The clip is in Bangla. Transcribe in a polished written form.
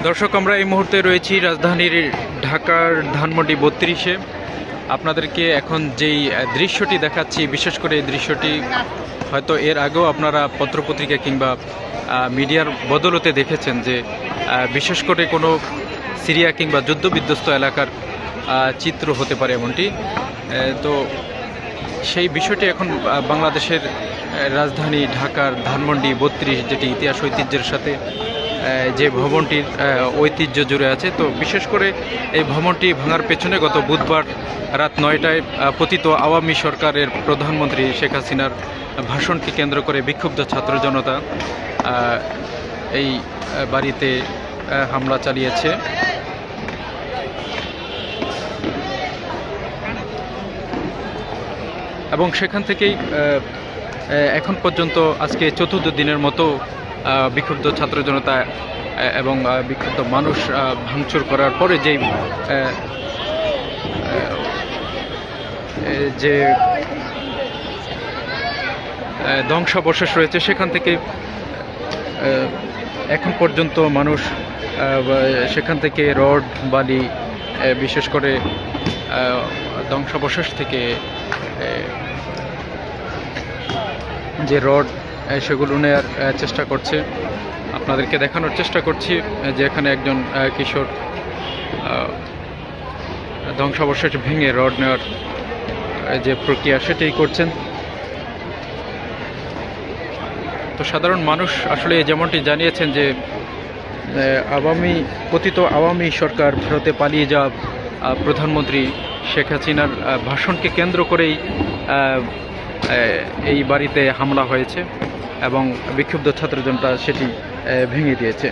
দর্শক, আমরা এই মুহূর্তে রয়েছি রাজধানীর ঢাকার ধানমন্ডি ৩২-এ। আপনাদেরকে এখন যেই দৃশ্যটি দেখাচ্ছি, বিশেষ করে এই দৃশ্যটি হয়তো এর আগেও আপনারা পত্রপত্রিকা কিংবা মিডিয়ার বদলতে দেখেছেন যে বিশেষ করে কোনো সিরিয়া কিংবা যুদ্ধবিধ্বস্ত এলাকার চিত্র হতে পারে এমনটি। তো সেই বিষয়টি এখন বাংলাদেশের রাজধানী ঢাকার ধানমন্ডি ৩২, যেটি ইতিহাস ঐতিহ্যের সাথে যে ভবনটির ঐতিহ্য জুড়ে আছে। তো বিশেষ করে এই ভবনটি ভাঙার পেছনে গত বুধবার রাত ৯টায় পতিত আওয়ামী সরকারের প্রধানমন্ত্রী শেখ হাসিনার ভাষণকে কেন্দ্র করে বিক্ষুব্ধ ছাত্র জনতা এই বাড়িতে হামলা চালিয়েছে। এবং সেখান থেকেই এখন পর্যন্ত আজকে চতুর্থ দিনের মতো বিক্ষুব্ধ ছাত্র জনতা এবং বিক্ষুব্ধ মানুষ ভাঙচুর করার পরে যে ধ্বংসাবশেষ রয়েছে, সেখান থেকে এখন পর্যন্ত মানুষ সেখান থেকে রড বালি বিশেষ করে ধ্বংসাবশেষ থেকে যে রড সেগুলো নেওয়ার চেষ্টা করছে। আপনাদেরকে দেখানোর চেষ্টা করছি যে এখানে একজন কিশোর ধ্বংসাবশেষ ভেঙে রড নেওয়ার যে প্রক্রিয়া সেটাই করছেন। তো সাধারণ মানুষ আসলে যেমনটি জানিয়েছেন যে পতিত আওয়ামী সরকার ভারতে পালিয়ে যাওয়া প্রধানমন্ত্রী শেখ হাসিনার ভাষণকে কেন্দ্র করেই এই বাড়িতে হামলা হয়েছে এবং বিক্ষুব্ধ ছাত্র জনতা সেটি ভেঙে দিয়েছে।